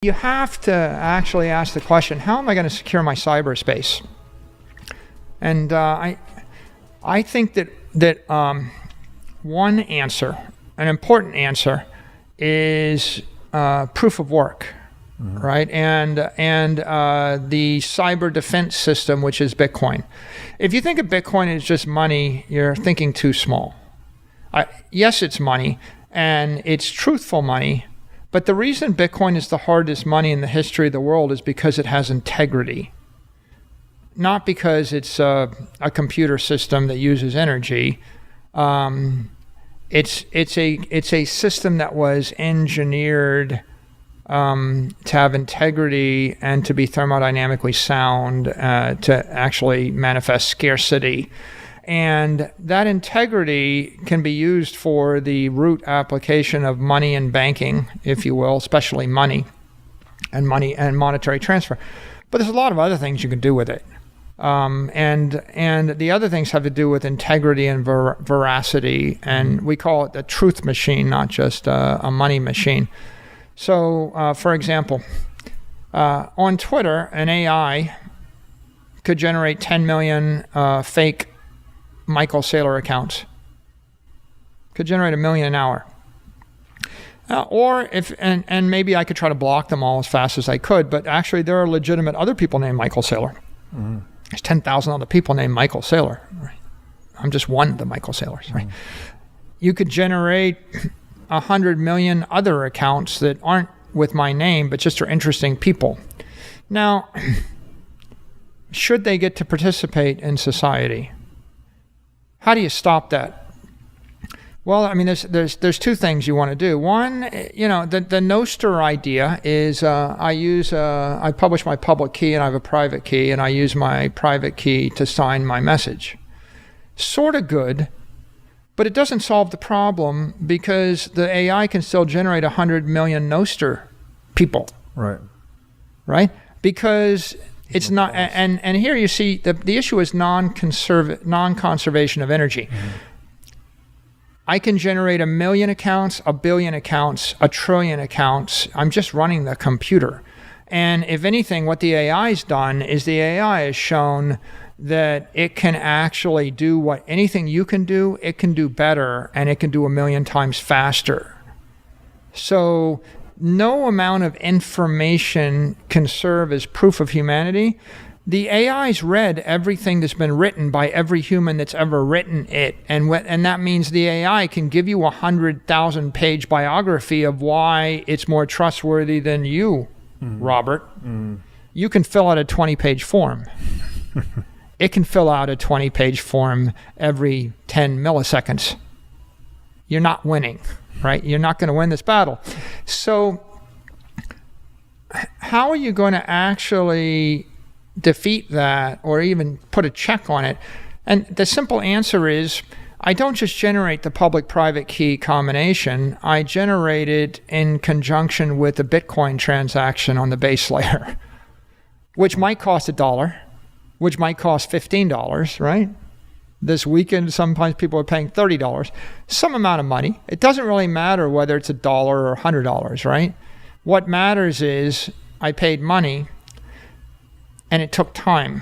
You have to actually ask the question, how am I going to secure my cyberspace? And I think that one answer, an important answer, is proof of work, right? And the cyber defense system, which is Bitcoin. If you think of Bitcoin as just money, you're thinking too small. Yes, it's money, and it's truthful money. But the reason Bitcoin is the hardest money in the history of the world is because it has integrity. Not because it's a computer system that uses energy. It's a system that was engineered to have integrity and to be thermodynamically sound, to actually manifest scarcity. And that integrity can be used for the root application of money and banking, if you will, especially money and monetary transfer. But there's a lot of other things you can do with it. And the other things have to do with integrity and veracity. And we call it the truth machine, not just a money machine. So, for example, on Twitter, an AI could generate 10 million fake Michael Saylor accounts. Could generate 1 million an hour. Or if and maybe I could try to block them all as fast as I could, but actually there are legitimate other people named Michael Saylor. There's 10,000 other people named Michael Saylor. Right? I'm just one of the Michael Saylors. Right? You could generate 100 million other accounts that aren't with my name, but just are interesting people. Now, should they get to participate in society? How do you stop that? Well, I mean, there's two things you want to do. One, the Nostr idea is I publish my public key and I have a private key, and I use my private key to sign my message. Sort of good, but it doesn't solve the problem because the AI can still generate 100 million Nostr people. Right? Because it's not, and here you see the issue is non-conservation of energy. I can generate 1 million accounts, 1 billion accounts, 1 trillion accounts. I'm just running the computer. And if anything, what the AI's done is the AI has shown that it can actually do what anything you can do, it can do better, and it can do 1 million times faster. So no amount of information can serve as proof of humanity. The AI's read everything that's been written by every human that's ever written it, and that means the AI can give you 100,000-page biography of why it's more trustworthy than you, Robert. You can fill out a 20-page form. It can fill out a 20-page form every 10 milliseconds. You're not winning. Right? You're not going to win this battle. So how are you going to actually defeat that or even put a check on it? And the simple answer is, I don't just generate the public-private key combination. I generate it in conjunction with a Bitcoin transaction on the base layer, which might cost $1, which might cost $15, right? This weekend, sometimes people are paying $30, some amount of money. It doesn't really matter whether it's $1 or $100, right? What matters is I paid money and it took time.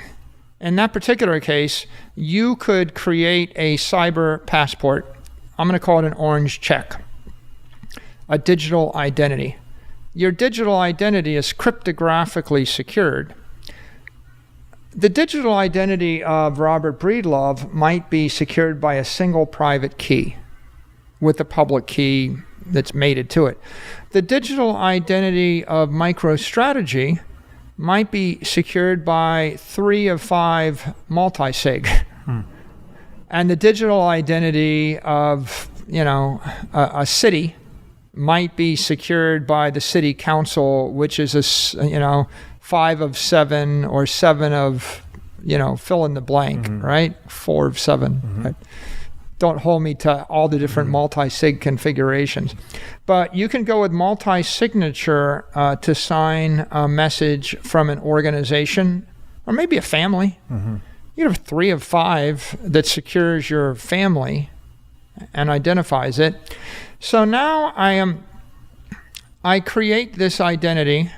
In that particular case, you could create a cyber passport. I'm going to call it an orange check, a digital identity. Your digital identity is cryptographically secured. The digital identity of Robert Breedlove might be secured by a single private key with a public key that's mated to it. The digital identity of MicroStrategy might be secured by 3 of 5 multi-sig. And the digital identity of, a city might be secured by the city council, which is 5 of 7 or 7 of, fill in the blank, right? 4 of 7, right? Don't hold me to all the different multi-sig configurations. But you can go with multi-signature to sign a message from an organization or maybe a family. You have 3 of 5 that secures your family and identifies it. So now I create this identity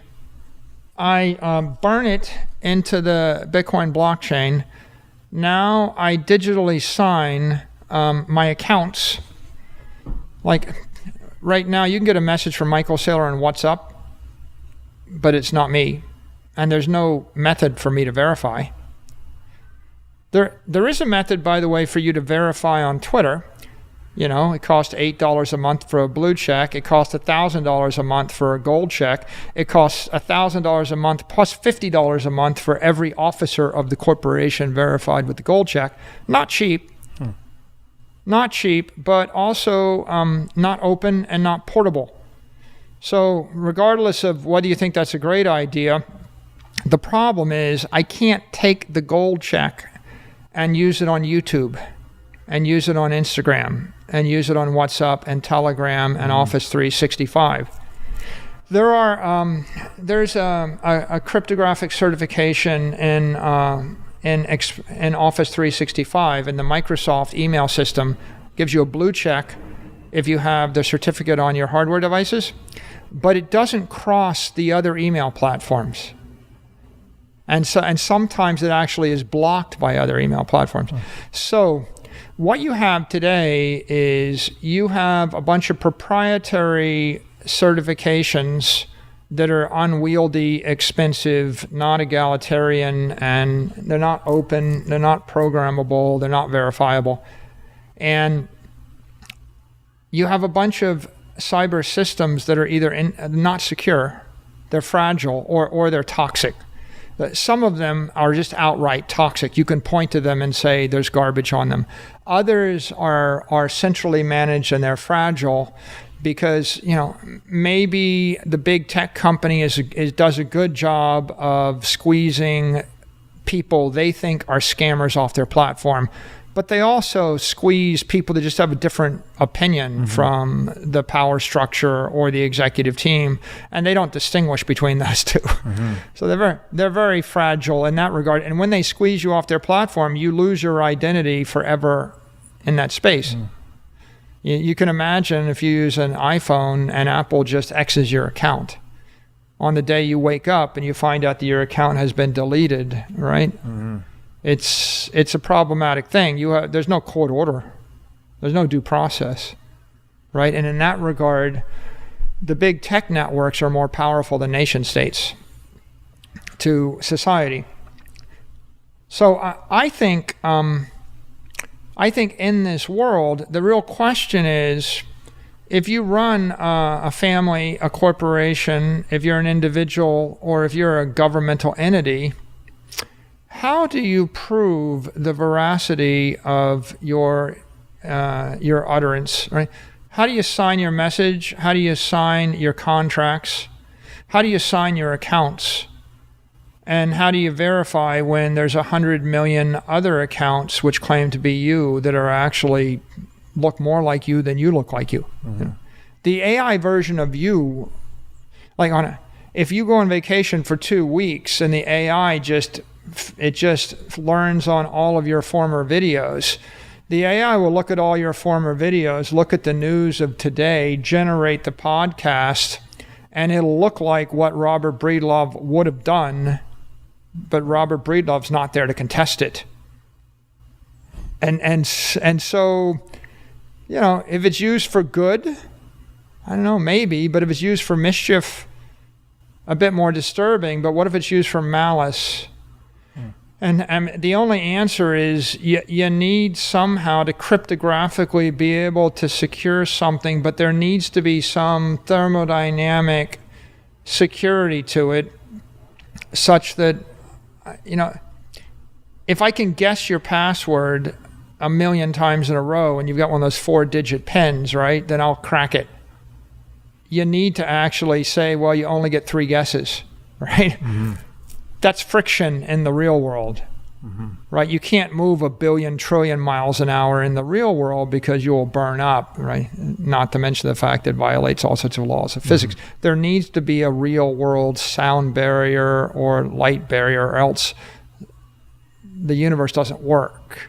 I burn it into the Bitcoin blockchain. Now I digitally sign my accounts. Like right now, you can get a message from Michael Saylor on WhatsApp, but it's not me. And there's no method for me to verify. There is a method, by the way, for you to verify on Twitter. You know, it costs $8 a month for a blue check. It costs $1,000 a month for a gold check. It costs $1,000 a month plus $50 a month for every officer of the corporation verified with the gold check. Not cheap. Not cheap, but also not open and not portable. So regardless of whether you think that's a great idea, the problem is I can't take the gold check and use it on YouTube and use it on Instagram and use it on WhatsApp and Telegram and Office 365. There's a cryptographic certification in Office 365, and the Microsoft email system gives you a blue check if you have the certificate on your hardware devices, but it doesn't cross the other email platforms. And sometimes it actually is blocked by other email platforms. So what you have today is you have a bunch of proprietary certifications that are unwieldy, expensive, not egalitarian, and they're not open, they're not programmable, they're not verifiable. And you have a bunch of cyber systems that are either not secure, they're fragile, or they're toxic. Some of them are just outright toxic. You can point to them and say there's garbage on them. Others are centrally managed and they're fragile because, you know, maybe the big tech company does a good job of squeezing people they think are scammers off their platform, but they also squeeze people that just have a different opinion from the power structure or the executive team, and they don't distinguish between those two. So they're very fragile in that regard. And when they squeeze you off their platform, you lose your identity forever in that space. You can imagine if you use an iPhone and Apple just X's your account. On the day you wake up and you find out that your account has been deleted, right? It's a problematic thing. There's no court order. There's no due process, right? And in that regard, the big tech networks are more powerful than nation states to society. So I think in this world, the real question is, if you run a family, a corporation, if you're an individual, or if you're a governmental entity, how do you prove the veracity of your utterance, right? How do you sign your message? How do you sign your contracts? How do you sign your accounts? And how do you verify when there's 100 million other accounts which claim to be you that are actually look more like you than you look like you? You know? The AI version of you, like if you go on vacation for 2 weeks and the AI just learns on all of your former videos, the AI will look at all your former videos, look at the news of today, generate the podcast, and it'll look like what Robert Breedlove would have done, but Robert Breedlove's not there to contest it. And so, you know, if it's used for good, I don't know, maybe, but if it's used for mischief, a bit more disturbing. But what if it's used for malice? And the only answer is you need somehow to cryptographically be able to secure something, but there needs to be some thermodynamic security to it such that, you know, if I can guess your password 1,000,000 times in a row and you've got one of those 4-digit pins, right, then I'll crack it. You need to actually say, well, you only get 3 guesses, right? That's friction in the real world, right? You can't move 1 billion trillion miles an hour in the real world because you will burn up, right? Not to mention the fact that it violates all sorts of laws of physics. There needs to be a real world sound barrier or light barrier, or else the universe doesn't work.